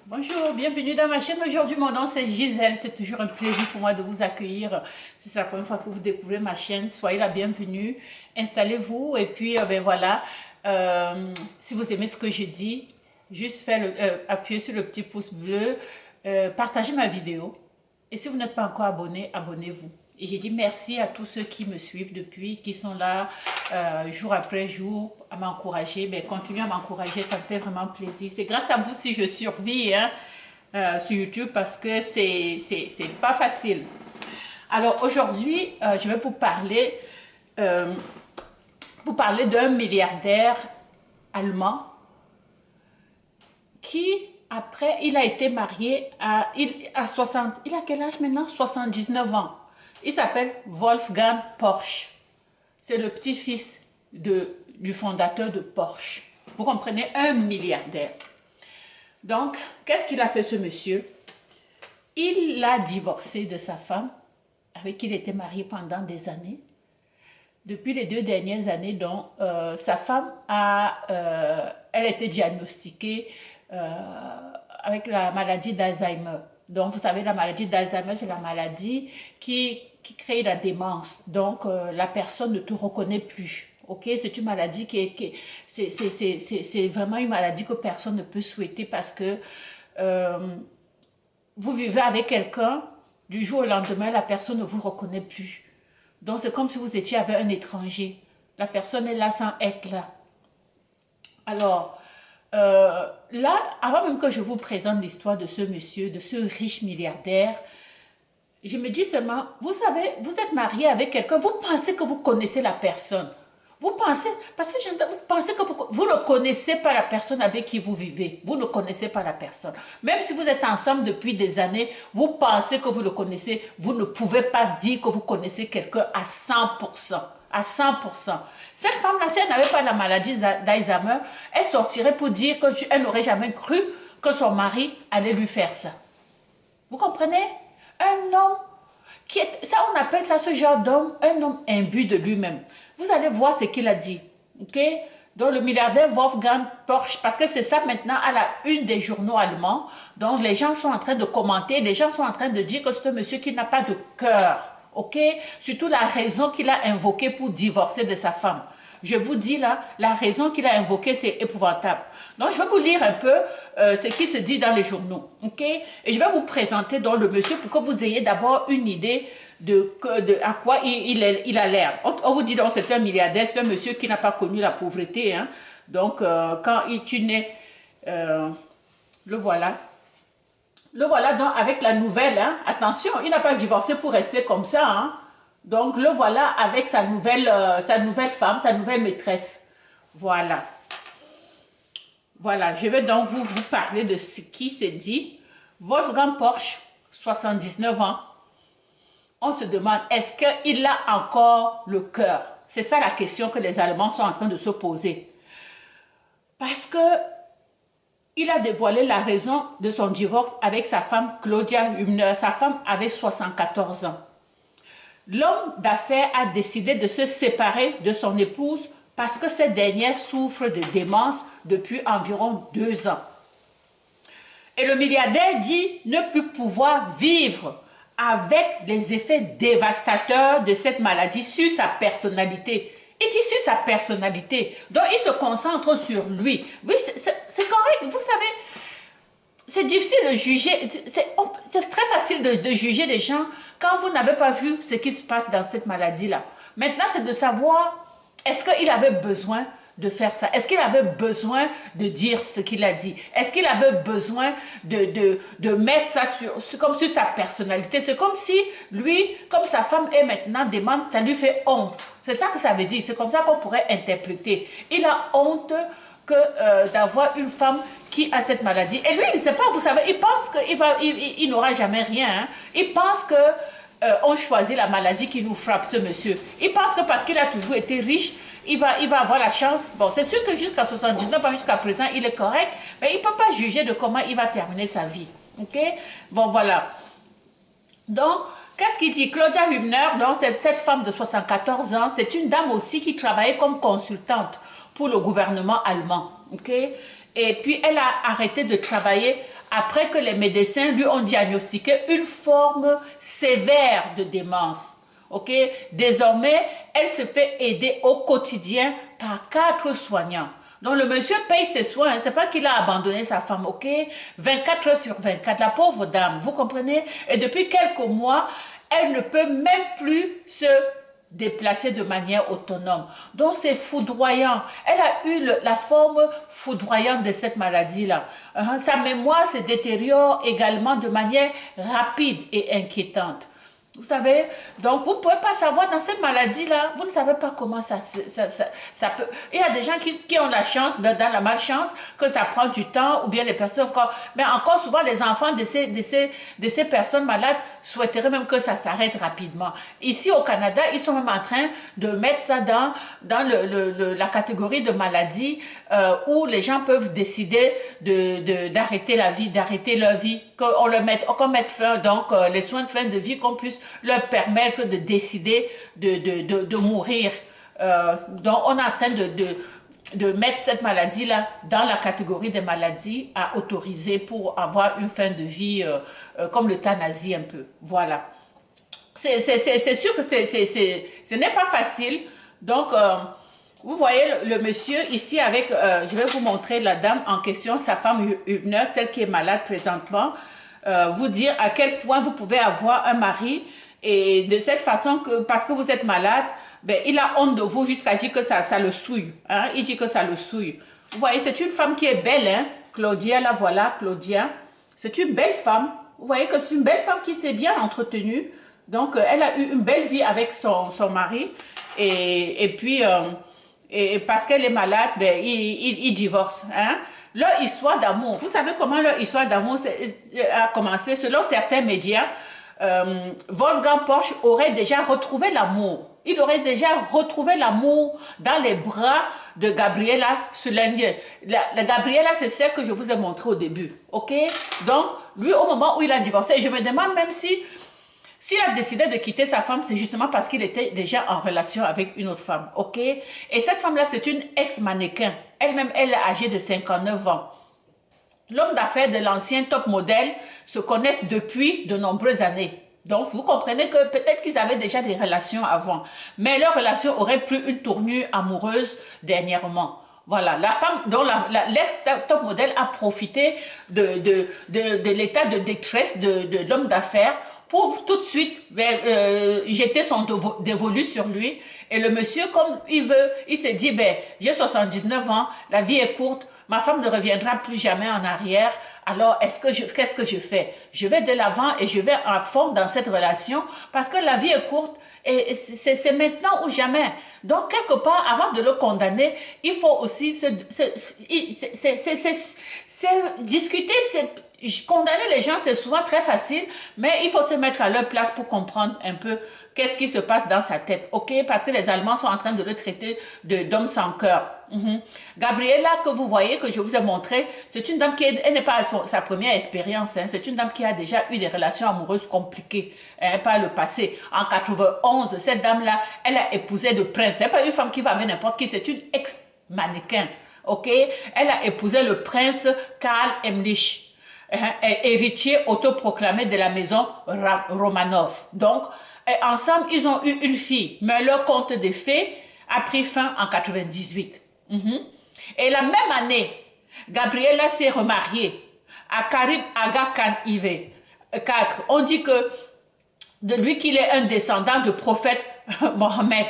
Bonjour, bienvenue dans ma chaîne. Aujourd'hui, mon nom c'est Gisèle. C'est toujours un plaisir pour moi de vous accueillir. Si c'est la première fois que vous découvrez ma chaîne, soyez la bienvenue. Installez-vous et puis, ben voilà. Si vous aimez ce que je dis, juste appuyez sur le petit pouce bleu, partagez ma vidéo. Et si vous n'êtes pas encore abonné, abonnez-vous. Et j'ai dit merci à tous ceux qui me suivent depuis, qui sont là jour après jour à m'encourager. Mais continuez à m'encourager, ça me fait vraiment plaisir. C'est grâce à vous si je survis hein, sur YouTube parce que c'est pas facile. Alors aujourd'hui, je vais vous parler d'un milliardaire allemand qui, après, il a été marié il a quel âge maintenant? 79 ans. Il s'appelle Wolfgang Porsche. C'est le petit-fils du fondateur de Porsche. Vous comprenez, un milliardaire. Donc, qu'est-ce qu'il a fait ce monsieur? Il a divorcé de sa femme, avec qui il était marié pendant des années. Depuis les 2 dernières années, donc, sa femme elle a été diagnostiquée avec la maladie d'Alzheimer. Donc, vous savez, la maladie d'Alzheimer, c'est la maladie qui crée la démence. Donc, la personne ne te reconnaît plus. Ok, c'est une maladie c'est vraiment une maladie que personne ne peut souhaiter parce que vous vivez avec quelqu'un, du jour au lendemain, la personne ne vous reconnaît plus. Donc, c'est comme si vous étiez avec un étranger. La personne est là sans être là. Alors, là, avant même que je vous présente l'histoire de ce monsieur, de ce riche milliardaire, je me dis seulement, vous savez, vous êtes marié avec quelqu'un, vous pensez que vous connaissez la personne. Vous pensez, parce que vous pensez que vous ne connaissez pas la personne avec qui vous vivez. Vous ne connaissez pas la personne. Même si vous êtes ensemble depuis des années, vous pensez que vous le connaissez, vous ne pouvez pas dire que vous connaissez quelqu'un à 100%. À 100%. Cette femme-là, si elle n'avait pas la maladie d'Alzheimer, elle sortirait pour dire qu'elle n'aurait jamais cru que son mari allait lui faire ça. Vous comprenez? Un homme ça on appelle ça ce genre d'homme, un homme imbu de lui-même. Vous allez voir ce qu'il a dit. Ok? Donc le milliardaire Wolfgang Porsche, parce que c'est ça maintenant à la une des journaux allemands. Donc les gens sont en train de commenter, les gens sont en train de dire que c'est un monsieur qui n'a pas de cœur. Ok? Surtout la raison qu'il a invoquée pour divorcer de sa femme. Je vous dis là, la raison qu'il a invoquée, c'est épouvantable. Donc, je vais vous lire un peu ce qui se dit dans les journaux. Ok? Et je vais vous présenter donc le monsieur pour que vous ayez d'abord une idée de à quoi il a l'air. On vous dit donc c'est un milliardaire, c'est un monsieur qui n'a pas connu la pauvreté. Hein? Donc, quand il est né, le voilà. Le voilà donc avec la nouvelle. Hein? Attention, il n'a pas divorcé pour rester comme ça. Hein? Donc, le voilà avec sa nouvelle femme, sa nouvelle maîtresse. Voilà. Voilà, je vais donc vous parler de ce qui s'est dit. Wolfgang Porsche, 79 ans. On se demande, est-ce qu'il a encore le cœur? C'est ça la question que les Allemands sont en train de se poser. Parce que il a dévoilé la raison de son divorce avec sa femme Claudia Hübner. Sa femme avait 74 ans. L'homme d'affaires a décidé de se séparer de son épouse parce que cette dernière souffre de démence depuis environ 2 ans. Et le milliardaire dit ne plus pouvoir vivre avec les effets dévastateurs de cette maladie sur sa personnalité. Il dit sur sa personnalité. Donc il se concentre sur lui. Oui, c'est correct. Vous savez, c'est difficile de juger. C'est très facile de juger les gens quand vous n'avez pas vu ce qui se passe dans cette maladie-là. Maintenant, c'est de savoir, est-ce qu'il avait besoin de faire ça? Est-ce qu'il avait besoin de dire ce qu'il a dit? Est-ce qu'il avait besoin de mettre ça comme sur sa personnalité? C'est comme si lui, comme sa femme est maintenant démente, ça lui fait honte. C'est ça que ça veut dire. C'est comme ça qu'on pourrait interpréter. Il a honte d'avoir une femme qui a cette maladie. Et lui, il ne sait pas, vous savez, il pense qu'il n'aura jamais rien. Hein. Il pense que on choisit la maladie qui nous frappe, ce monsieur. Il pense que parce qu'il a toujours été riche, il va avoir la chance. Bon, c'est sûr que jusqu'à 79 ans, jusqu'à présent, il est correct, mais il ne peut pas juger de comment il va terminer sa vie. Ok? Bon, voilà. Donc, qu'est-ce qu'il dit? Claudia Hübner, donc cette femme de 74 ans, c'est une dame aussi qui travaillait comme consultante pour le gouvernement allemand. Ok? Et puis, elle a arrêté de travailler après que les médecins lui ont diagnostiqué une forme sévère de démence. Ok, désormais, elle se fait aider au quotidien par 4 soignants. Donc, le monsieur paye ses soins. C'est pas qu'il a abandonné sa femme, ok? 24 heures sur 24, la pauvre dame, vous comprenez? Et depuis quelques mois, elle ne peut même plus se déplacer de manière autonome. Donc, c'est foudroyant. Elle a eu la forme foudroyante de cette maladie-là. Sa mémoire se détériore également de manière rapide et inquiétante. Vous savez, donc vous ne pouvez pas savoir dans cette maladie-là, vous ne savez pas comment ça peut... Il y a des gens qui ont la chance, dans la malchance, que ça prend du temps, ou bien les personnes... Mais encore souvent, les enfants de ces personnes malades souhaiteraient même que ça s'arrête rapidement. Ici au Canada, ils sont même en train de mettre ça dans la catégorie de maladies où les gens peuvent décider d'arrêter la vie, d'arrêter leur vie, qu'on mette fin, donc les soins de fin de vie, qu'on puisse leur permettre de décider de mourir. Donc on est en train de mettre cette maladie-là dans la catégorie des maladies à autoriser pour avoir une fin de vie comme l'euthanasie un peu. Voilà. C'est sûr que ce n'est pas facile. Donc, vous voyez le monsieur ici avec, je vais vous montrer la dame en question, sa femme Hübner, celle qui est malade présentement, vous dire à quel point vous pouvez avoir un mari et de cette façon que, parce que vous êtes malade, ben, il a honte de vous jusqu'à dire que ça le souille. Hein? Il dit que ça le souille. Vous voyez, c'est une femme qui est belle, hein? Claudia, là voilà, Claudia. C'est une belle femme. Vous voyez que c'est une belle femme qui s'est bien entretenue. Donc, elle a eu une belle vie avec son mari. Et puis, parce qu'elle est malade, ben, il divorce. Hein? Leur histoire d'amour, vous savez comment leur histoire d'amour a commencé? Selon certains médias, Wolfgang Porsche aurait déjà retrouvé l'amour. Il aurait déjà retrouvé l'amour dans les bras de Gabriela Sulenger. La Gabriela, c'est celle que je vous ai montré au début. Ok? Donc, lui, au moment où il a divorcé, je me demande même s'il a décidé de quitter sa femme, c'est justement parce qu'il était déjà en relation avec une autre femme. Ok? Et cette femme-là, c'est une ex-mannequin. Elle-même, elle est âgée de 59 ans. L'homme d'affaires de l'ancien top modèle se connaissent depuis de nombreuses années. Donc, vous comprenez que peut-être qu'ils avaient déjà des relations avant. Mais leur relation aurait pris une tournure amoureuse dernièrement. Voilà, la femme, dont l'ex-top modèle a profité de l'état de détresse de l'homme d'affaires pour tout de suite jeter son dévolu sur lui. Et le monsieur, comme il s'est dit, ben, j'ai 79 ans, la vie est courte, ma femme ne reviendra plus jamais en arrière. Alors, qu'est-ce que je fais? Je vais de l'avant et je vais à fond dans cette relation parce que la vie est courte et c'est maintenant ou jamais. Donc, quelque part, avant de le condamner, il faut aussi discuter. Condamner les gens, c'est souvent très facile, mais il faut se mettre à leur place pour comprendre un peu qu'est-ce qui se passe dans sa tête, ok? Parce que les Allemands sont en train de le traiter d'homme sans cœur. Gabriela, que vous voyez, que je vous ai montré, c'est une dame elle n'est pas sa première expérience, hein. C'est une dame qui a déjà eu des relations amoureuses compliquées, hein, par le passé. En 91, cette dame-là, elle a épousé le prince. C'est pas une femme qui va avec n'importe qui, c'est une ex-mannequin, ok? Elle a épousé le prince Karl Emlich, héritier autoproclamé de la maison Romanov. Donc, ensemble, ils ont eu une fille, mais leur conte de fées a pris fin en 98. Et la même année, Gabriela s'est remariée à Karim Aga Khan Ive 4. On dit que de lui qu'il est un descendant du prophète Mohammed.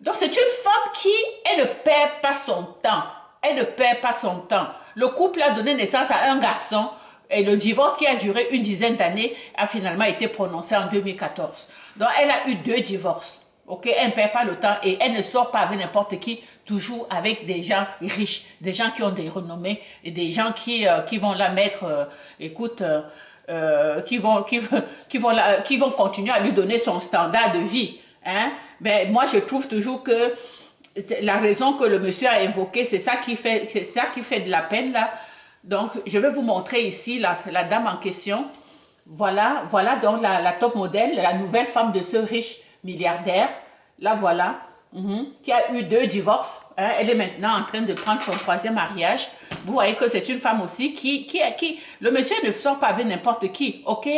Donc, c'est une femme qui, elle ne perd pas son temps. Elle ne perd pas son temps. Le couple a donné naissance à un garçon. Et le divorce qui a duré une dizaine d'années a finalement été prononcé en 2014. Donc, elle a eu 2 divorces. Ok, elle ne perd pas le temps et elle ne sort pas avec n'importe qui, toujours avec des gens riches, des gens qui ont des renommées et des gens qui vont la mettre, qui vont continuer à lui donner son standard de vie. Hein? Mais moi, je trouve toujours que la raison que le monsieur a invoquée, c'est ça qui fait de la peine là. Donc, je vais vous montrer ici la dame en question. Voilà donc la top modèle, la nouvelle femme de ce riche milliardaire. Là, voilà, qui a eu 2 divorces. Hein. Elle est maintenant en train de prendre son 3e mariage. Vous voyez que c'est une femme aussi le monsieur ne sort pas avec n'importe qui, ok?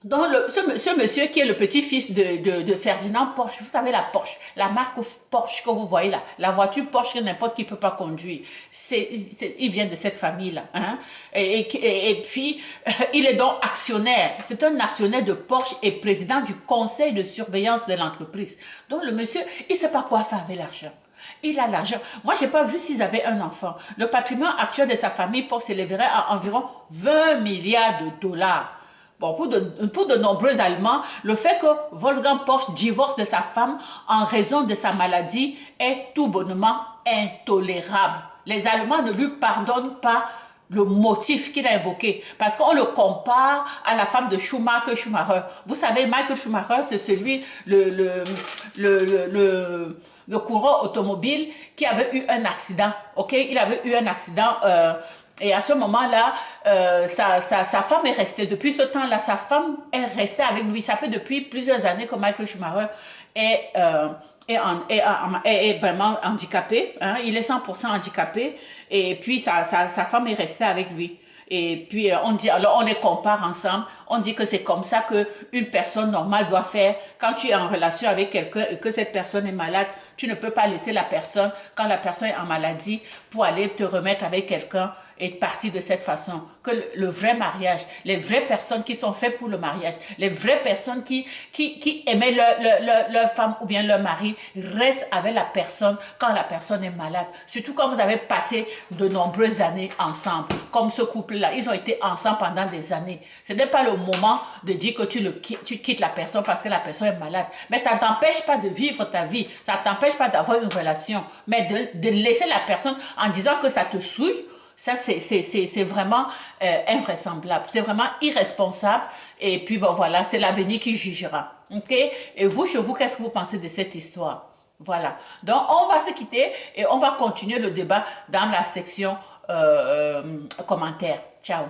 Donc, ce monsieur qui est le petit-fils de Ferdinand Porsche, vous savez la Porsche, la marque Porsche que vous voyez là, la voiture Porsche que n'importe qui peut pas conduire, il vient de cette famille-là. Hein? Et puis, il est donc actionnaire, c'est un actionnaire de Porsche et président du conseil de surveillance de l'entreprise. Donc, le monsieur, il sait pas quoi faire avec l'argent. Il a l'argent. Moi, j'ai pas vu s'ils avaient un enfant. Le patrimoine actuel de sa famille Porsche s'élèverait à environ 20 milliards de dollars. Bon, pour de nombreux Allemands, le fait que Wolfgang Porsche divorce de sa femme en raison de sa maladie est tout bonnement intolérable. Les Allemands ne lui pardonnent pas le motif qu'il a évoqué, parce qu'on le compare à la femme de Schumacher. Vous savez, Michael Schumacher, c'est celui, le coureur automobile qui avait eu un accident, ok? Il avait eu un accident, et à ce moment-là, sa femme est restée. Depuis ce temps-là, sa femme est restée avec lui. Ça fait depuis plusieurs années que Michael Schumacher est vraiment handicapé. Hein? Il est 100% handicapé. Et puis, sa femme est restée avec lui. Et puis, on dit, alors on les compare ensemble. On dit que c'est comme ça que une personne normale doit faire. Quand tu es en relation avec quelqu'un et que cette personne est malade, tu ne peux pas laisser la personne, quand la personne est en maladie, pour aller te remettre avec quelqu'un et partir de cette façon. Que le vrai mariage, les vraies personnes qui sont faites pour le mariage, les vraies personnes qui aimaient leur femme ou bien leur mari, restent avec la personne quand la personne est malade. Surtout quand vous avez passé de nombreuses années ensemble. Comme ce couple-là, ils ont été ensemble pendant des années. Ce n'est pas le moment de dire que tu quittes la personne parce que la personne est malade. Mais ça ne t'empêche pas de vivre ta vie. Ça ne t'empêche pas d'avoir une relation. Mais de laisser la personne en disant que ça te souille, ça, c'est vraiment invraisemblable. C'est vraiment irresponsable. Et puis, bon, voilà, c'est l'avenir qui jugera. OK? Et vous, chez vous, qu'est-ce que vous pensez de cette histoire? Voilà. Donc, on va se quitter et on va continuer le débat dans la section commentaires. Ciao.